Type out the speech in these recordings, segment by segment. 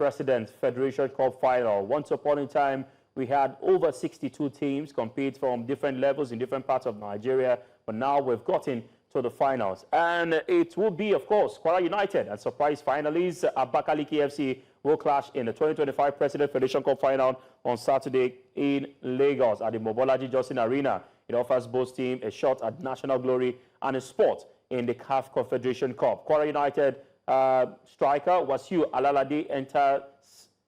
President Federation Cup final. Once upon a time, we had over 62 teams compete from different levels in different parts of Nigeria, but now we've gotten to the finals. And it will be, of course, Kwara United and surprise finalists Abakaliki FC will clash in the 2025 President Federation Cup final on Saturday in Lagos at the Mobolaji Johnson Arena. It offers both teams a shot at national glory and a spot in the CAF Confederation Cup. Kwara United striker Wasiu Alalade enters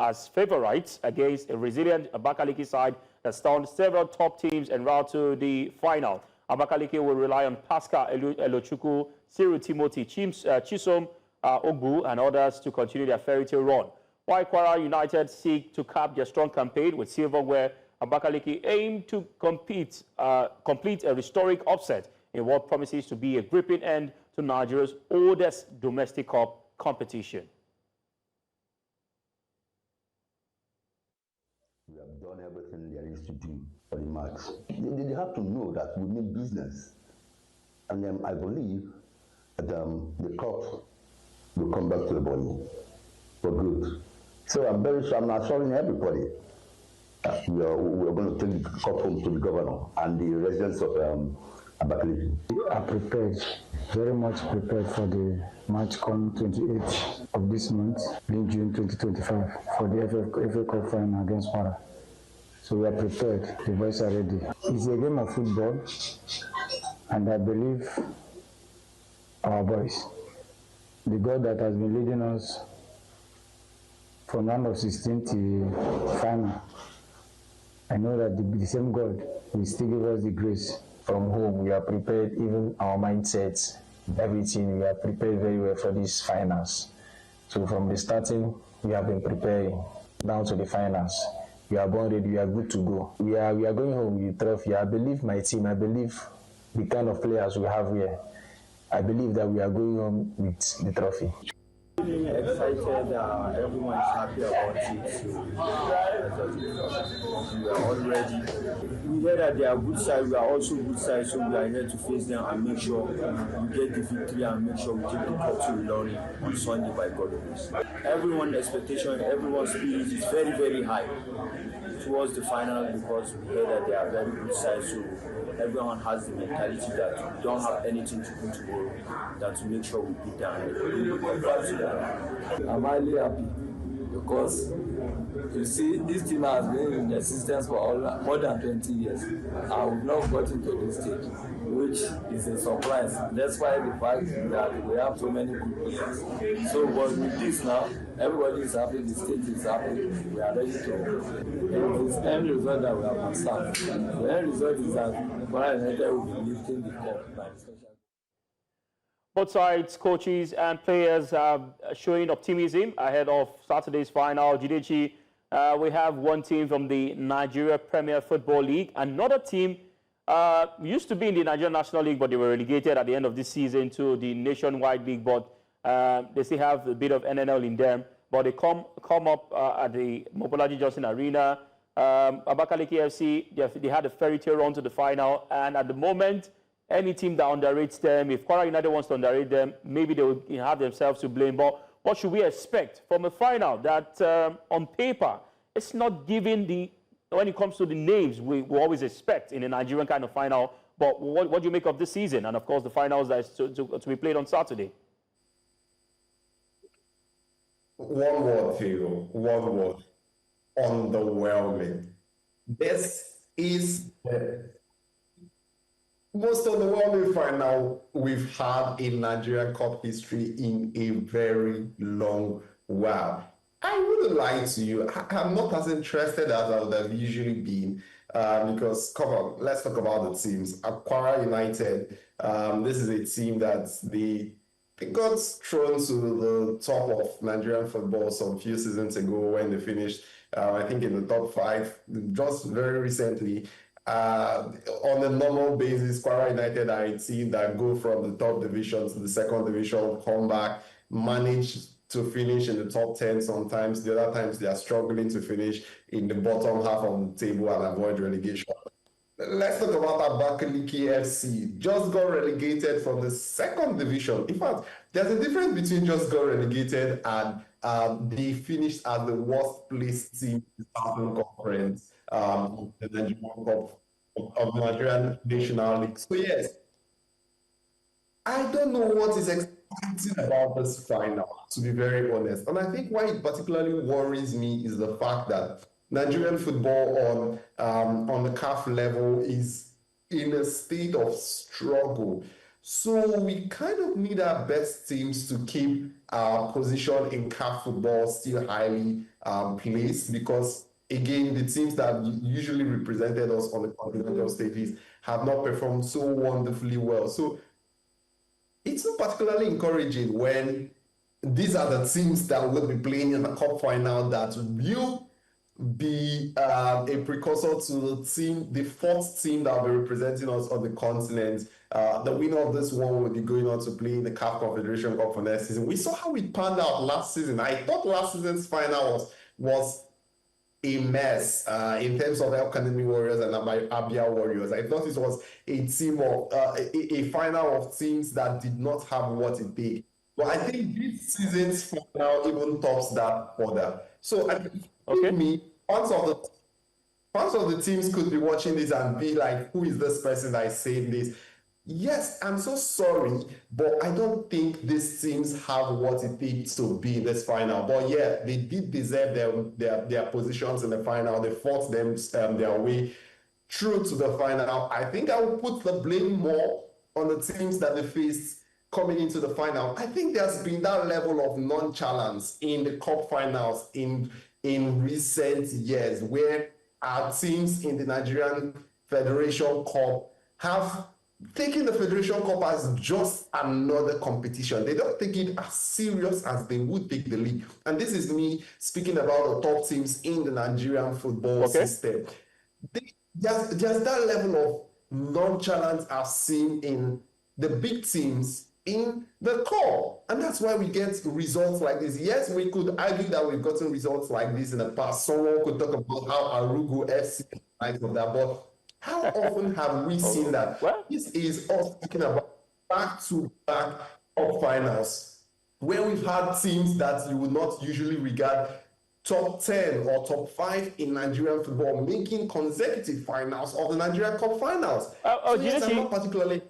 as favorites against a resilient Abakaliki side that stunned several top teams en route to the final. Abakaliki will rely on Pascal Elochukwu, Cyril Timothy, Chisom Ogbu, and others to continue their fairytale run. While Kwara United seek to cap their strong campaign with silverware, Abakaliki aim to complete a historic upset in what promises to be a gripping end to Nigeria's oldest domestic cup competition. We have done everything there is to do for the match. They have to know that we mean business. And then I believe that the cup will come back to the body for good. So I'm assuring everybody that we are going to take the cup home to the governor and the residents of Abakaliki. We are prepared, very much prepared for the match come 28th of this month, in June 2025, for the FA Cup final against Kwara. So we are prepared, the boys are ready. It's a game of football, and I believe our boys, the God that has been leading us from round of 16 to final, I know that the same God will still give us the grace. From home, we are prepared, even our mindsets, everything, we are prepared very well for these finals. So from the starting, we have been preparing down to the finals. We are born ready, we are good to go. We are going home with trophy. I believe my team, I believe the kind of players we have here. I believe that we are going home with the trophy. Really excited, everyone is happy about it, so we are all ready. We hear that they are good side, we are also good side, so we are here to face them and make sure we get the victory and make sure we take the cup to Ilorin on Sunday by God's grace. Everyone's expectation, everyone's spirit is very, very high towards the final because we hear that they are very good side, so everyone has the mentality that we don't have anything to do tomorrow, that to make sure we beat them. I'm highly happy because you see this team has been in existence for more than 20 years and we've not gotten to this stage, which is a surprise. That's why the fact that we have so many good players. So but with this now, everybody is happy, the state is happy, we are ready to. It is the end result that we have concerned. The end result is that Kwara United will be lifting the cup by the special. Both sides, coaches and players are showing optimism ahead of Saturday's final. Jidechi, we have one team from the Nigeria Premier Football League. Another team used to be in the Nigerian National League, but they were relegated at the end of this season to the Nationwide League. But they still have a bit of NNL in them. But they come up at the Mobolaji Johnson Arena. Abakaliki FC, they had a fairy tale run to the final. And at the moment, any team that underrates them, if Kwara United wants to underrate them, maybe they will have themselves to blame. But what should we expect from a final that on paper, it's not giving when it comes to the names we always expect in a Nigerian kind of final. But what do you make of this season? And of course, the finals that is to be played on Saturday. One word, Theo. One word. Underwhelming. This is the most underwhelming final we've had in Nigerian Cup history in a very long while. I wouldn't lie to you. I'm not as interested as I would have usually been because, come on, let's talk about the teams. Kwara United, this is a team that they got thrown to the top of Nigerian football some few seasons ago when they finished, I think, in the top 5 just very recently. On a normal basis, Kwara United are a team that go from the top division to the second division, come back, manage to finish in the top 10 sometimes. The other times they are struggling to finish in the bottom half of the table and avoid relegation. Let's talk about Abakaliki FC. Just got relegated from the second division. In fact, there's a difference between just got relegated and they finished as the worst placed team in the Southern Conference, the Nigerian Cup of the Nigerian National League. So yes, I don't know what is exciting about this final, to be very honest. And I think why it particularly worries me is the fact that Nigerian football on the CAF level is in a state of struggle. So we kind of need our best teams to keep our position in CAF football still highly placed, because again, the teams that usually represented us on the continental stages have not performed so wonderfully well. So it's not particularly encouraging when these are the teams that will be playing in the cup final that will be a precursor to the fourth team that will be representing us on the continent. The winner of this one will be going on to play in the CAF Confederation Cup for next season. We saw how it panned out last season. I thought last season's final was a mess in terms of Abakaliki Warriors and Abia Warriors. I thought it was a team of a final of teams that did not have what it takes. But I think this season's final even tops that further. So I think fans of the teams could be watching this and be like, who is this person that is saying this? Yes, I'm so sorry, but I don't think these teams have what it takes to be in this final. But yeah, they did deserve their positions in the final. They fought their way through to the final. I think I will put the blame more on the teams that they faced coming into the final. I think there's been that level of nonchalance in the cup finals in recent years, where our teams in the Nigerian Federation Cup have taking the Federation Cup as just another competition. They don't take it as serious as they would take the league. And this is me speaking about the top teams in the Nigerian football system. Just that level of nonchalance I've seen in the big teams in the cup. And that's why we get results like this. Yes, we could argue that we've gotten results like this in the past. Someone could talk about how Arugo FC like of that, but how often have we seen that? This is us talking about back-to-back cup finals, where we've had teams that you would not usually regard top 10 or top 5 in Nigerian football making consecutive finals of the Nigerian Cup finals. So yes, I'm not particularly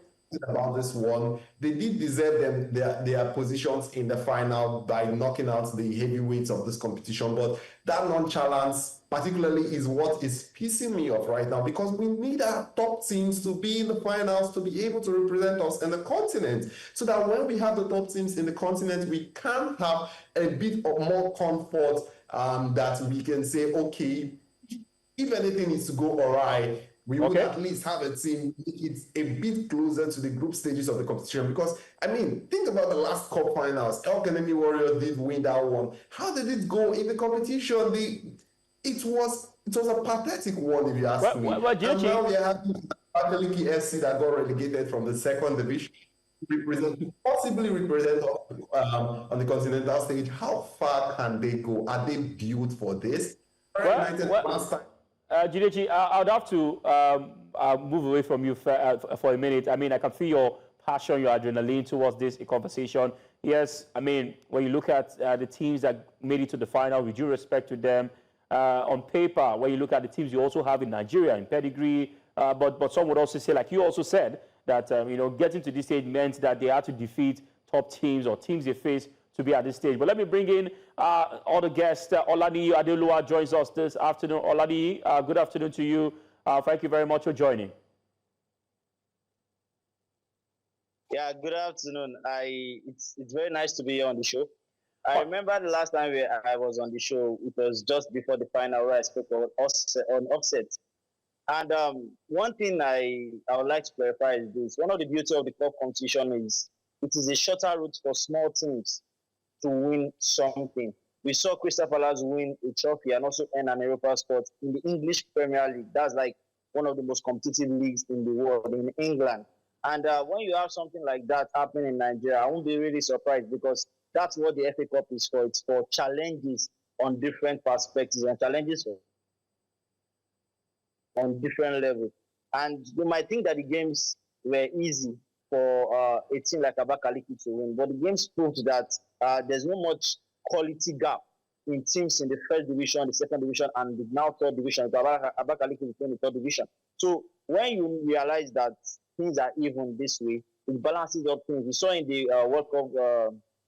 about this one. They did deserve their positions in the final by knocking out the heavyweights of this competition, but that nonchalance particularly is what is pissing me off right now, because we need our top teams to be in the finals to be able to represent us in the continent, so that when we have the top teams in the continent, we can have a bit of more comfort that we can say, okay, if anything is to go awry, we would at least have a team make it a bit closer to the group stages of the competition. Because, I mean, think about the last cup finals. Abakaliki Warriors did win that one. How did it go in the competition? It was a pathetic one, if you ask me. And now we are having Abakaliki FC that got relegated from the second division to possibly represent on the continental stage. How far can they go? Are they built for this? Jidechi, I would have to move away from you for a minute. I mean, I can feel your passion, your adrenaline towards this conversation. Yes, I mean, when you look at the teams that made it to the final, with due respect to them, on paper, when you look at the teams you also have in Nigeria, in pedigree, but some would also say, like you also said, that getting to this stage meant that they had to defeat top teams or teams they face to be at this stage. But let me bring in other guests. Olaniyi Adeoluwa joins us this afternoon. Olaniyi, good afternoon to you. Thank you very much for joining. Yeah, good afternoon. It's very nice to be here on the show. I remember the last time I was on the show, it was just before the final where I spoke on offset. And one thing I would like to clarify is this. One of the beauties of the cup competition is it is a shorter route for small teams to win something. We saw Crystal Palace win a trophy and also earn an Europa spot in the English Premier League. That's like one of the most competitive leagues in the world, in England. And when you have something like that happening in Nigeria, I won't be really surprised, because that's what the FA Cup is for. It's for challenges on different perspectives and challenges on different levels. And you might think that the games were easy for a team like Abakaliki to win, but the games proved that there's not much quality gap in teams in the first division, the second division, and the now third division. Abakaliki is in the third division. So when you realize that things are even this way, it balances up things. We saw in the World Cup,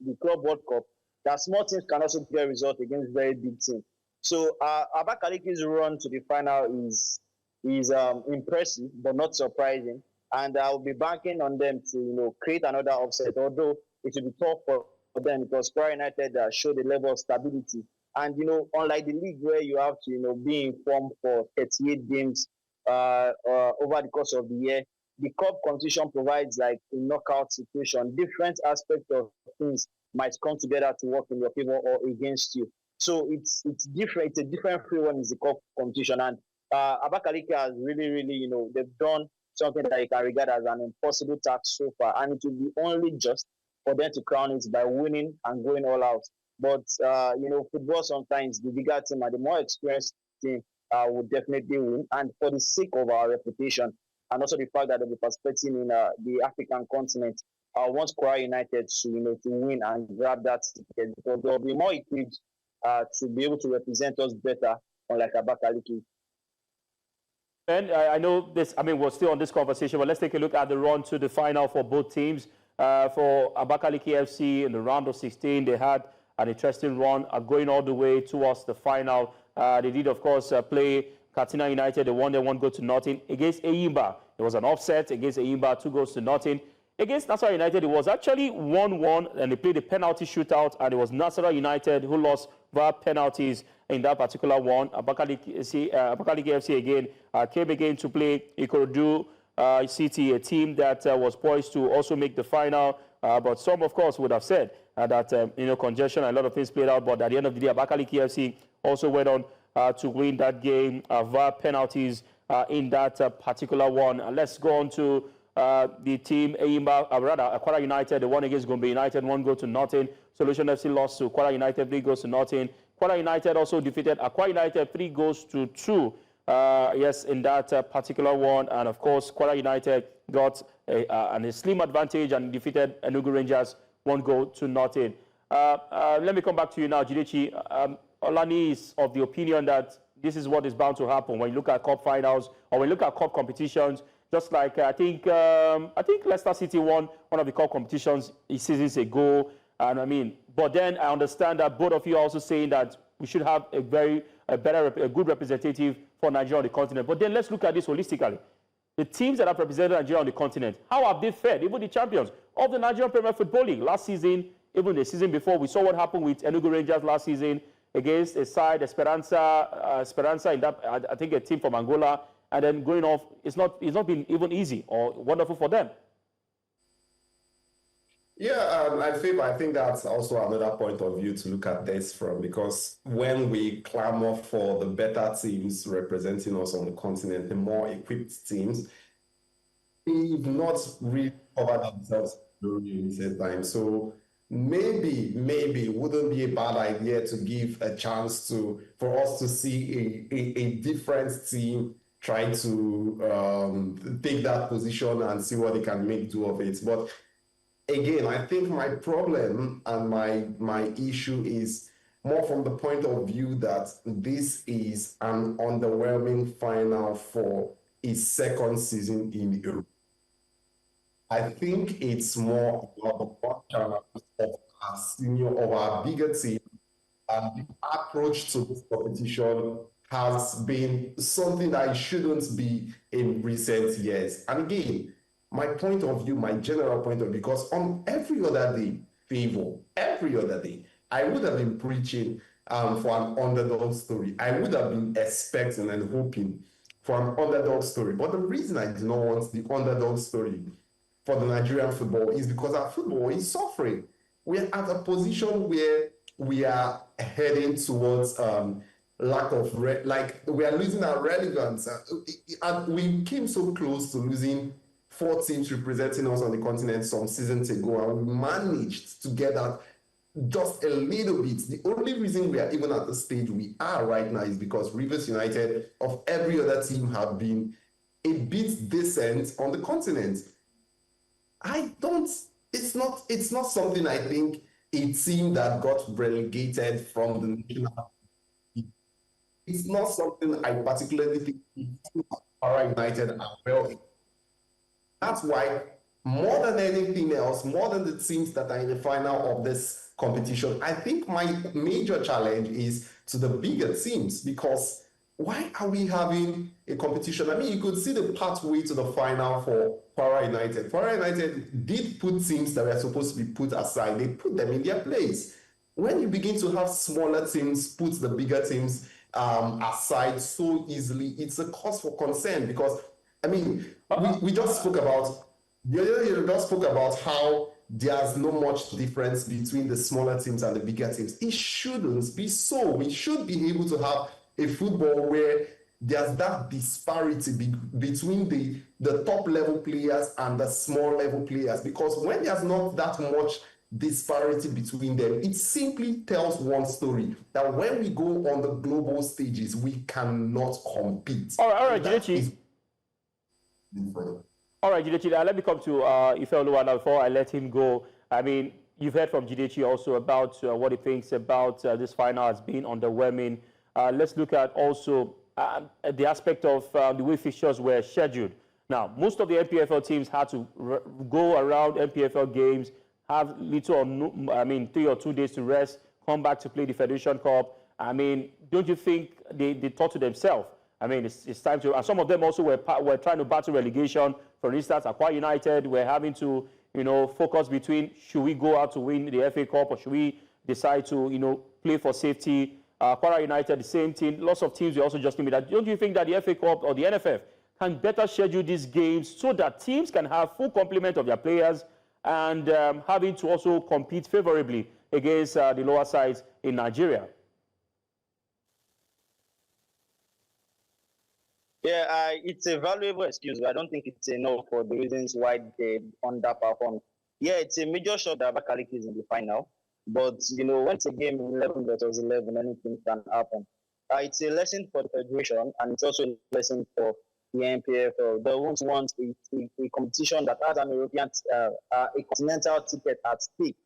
the Club World Cup, that small teams can also get results against very big teams. So Abakaliki's run to the final is impressive, but not surprising. And I'll be banking on them to create another upset. Although it will be tough for them because Kwara United showed a level of stability. And unlike the league where you have to be informed for 38 games over the course of the year, the cup competition provides like a knockout situation. Different aspects of things might come together to work in your favor or against you. So it's different. It's a different feel when it's the cup competition. And Abakaliki has really, they've done something that you can regard as an impossible task so far. And it will be only just for them to crown it by winning and going all out. But, football sometimes, the bigger team and the more experienced team would definitely win. And for the sake of our reputation, and also the fact that they'll be participating in the African continent, I want Kwara United to win and grab that ticket because they'll be more equipped to be able to represent us better, unlike Abakaliki. And I know this, we're still on this conversation, but let's take a look at the run to the final for both teams. For Abakaliki FC in the round of 16, they had an interesting run going all the way towards the final. They did, of course, play Katsina United. They won their 1-0 against Eyimba. It was an offset against Eyimba, 2-0. Against Nasarawa United, it was actually 1-1, and they played a penalty shootout, and it was Nasarawa United who lost via penalties in that particular one. Abakaliki FC again came again to play Ikorodu City, a team that was poised to also make the final. But some, of course, would have said that congestion and a lot of things played out. But at the end of the day, Abakaliki FC also went on to win that game via penalties in that particular one. Let's go on to the team Eyimba, Kwara United. They won against Gombe United, 1-0. Solution FC lost to Kwara United, 3-0. Kwara United also defeated Akwa United 3-2. Yes, in that particular one. And of course, Kwara United got a slim advantage and defeated Enugu Rangers 1-0. Let me come back to you now, Jidechi. Olaniyi is of the opinion that this is what is bound to happen when you look at cup finals or when you look at cup competitions. Just like I think Leicester City won one of the cup competitions seasons ago, and but then I understand that both of you are also saying that we should have a good representative for Nigeria on the continent. But then let's look at this holistically. The teams that have represented Nigeria on the continent, how have they fared? Even the champions of the Nigerian Premier Football League last season, even the season before, we saw what happened with Enugu Rangers last season against a side, Esperanza in that, I think a team from Angola, and then going off, it's not been even easy or wonderful for them. Yeah, I think that's also another point of view to look at this from, because when we clamor for the better teams representing us on the continent, the more equipped teams, we've not really covered themselves during recent time. So maybe it wouldn't be a bad idea to give a chance for us to see a different team try to take that position and see what they can make do of it. But again, I think my problem and my issue is more from the point of view that this is an underwhelming final for a second season in Europe. I think it's more about the challenge of our bigger team, and the approach to this competition has been something that it shouldn't be in recent years. And again, my point of view, my general point of view, because on every other day, I would have been preaching for an underdog story. I would have been expecting and hoping for an underdog story. But the reason I do not want the underdog story for the Nigerian football is because our football is suffering. We're at a position where we are heading towards lack of, we are losing our relevance. And we came so close to losing 4 teams representing us on the continent some seasons ago, and we managed to get that just a little bit. The only reason we are even at the stage we are right now is because Rivers United, of every other team, have been a bit decent on the continent. It's not something I think a team that got relegated from the national. It's not something I particularly think Kwara United are well in. That's why, more than anything else, more than the teams that are in the final of this competition, I think my major challenge is to the bigger teams, because why are we having a competition? I mean, you could see the pathway to the final for Kwara United. Kwara United did put teams that were supposed to be put aside. They put them in their place. When you begin to have smaller teams put the bigger teams aside so easily, it's a cause for concern, because, I mean, we just spoke about, you just spoke about how there's no much difference between the smaller teams and the bigger teams. It shouldn't be so. We should be able to have a football where there's that disparity between the top level players and the small level players, because when there's not that much disparity between them, it simply tells one story, that when we go on the global stages, we cannot compete. All right, Jidechi. All right, Jidechi, let me come to Ife Oluwa now before I let him go. I mean, you've heard from Jidechi also about what he thinks about this final as being underwhelming. Let's look at also the aspect of the way fixtures were scheduled. Now, most of the NPFL teams had to go around NPFL games, have little or no, I mean, 3 or 2 days to rest, come back to play the Federation Cup. I mean, don't you think they thought to themselves, I mean, it's time to, and some of them also were trying to battle relegation. For instance, Kwara United were having to, you know, focus between, should we go out to win the FA Cup or should we decide to, you know, play for safety? Kwara United, the same team. Lots of teams were also just thinking that. Don't you think that the FA Cup or the NFF can better schedule these games so that teams can have full complement of their players and having to also compete favorably against the lower sides in Nigeria? Yeah, it's a valuable excuse, but I don't think it's enough for the reasons why they underperformed. Yeah, it's a major shock that Abakaliki is in the final, but you know, once a game 11 versus 11, anything can happen. It's a lesson for the federation, and it's also a lesson for the NPFL. They won't want a competition that has an European, a continental ticket at stake,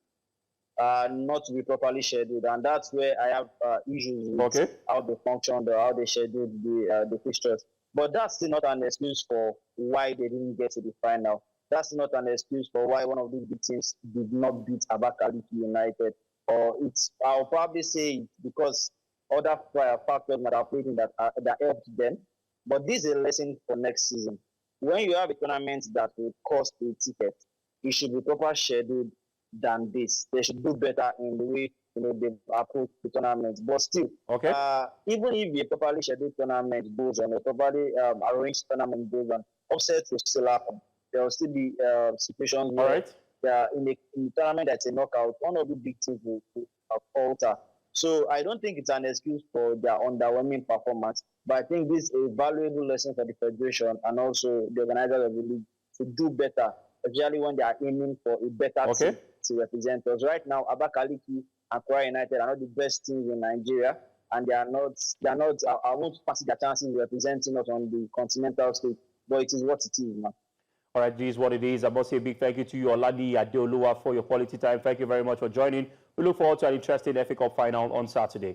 not to be properly scheduled, and that's where I have issues with how they function or how they schedule the fixtures. But that's still not an excuse for why they didn't get to the final. That's not an excuse for why one of these big teams did not beat Abakaliki United. Or I'll probably say it's because other factors might have played in that helped them. But this is a lesson for next season. When you have a tournament that will cost a ticket, it should be proper scheduled than this. They should do better in the way they've approached the tournament. But still, even if a properly scheduled tournament goes on, a properly arranged tournament goes on, upsets will still happen. There will still be situations where in the tournament that's a knockout, one of the big teams will falter. So I don't think it's an excuse for their underwhelming performance, but I think this is a valuable lesson for the federation and also the organizers of the league to do better, especially when they are aiming for a better team to represent us. Right now, Abakaliki and Kwara United are not the best teams in Nigeria, and they are not. I won't fancy their chances representing us on the continental stage, but it is what it is, man. All right, this is what it is. I must say a big thank you to you, Olaniyi Adeoluwa, for your quality time. Thank you very much for joining. We look forward to an interesting FA Cup final on Saturday.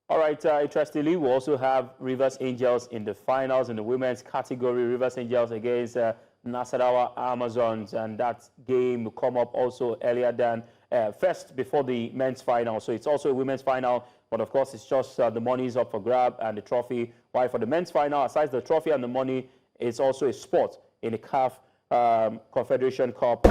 All right, interestingly, we also have Rivers Angels in the finals in the women's category. Rivers Angels against Nasarawa Amazons, and that game will come up also earlier than first before the men's final. So it's also a women's final, but of course it's just the money is up for grab and the trophy. While for the men's final, aside the trophy and the money, it's also a sport in the CAF Confederation Cup.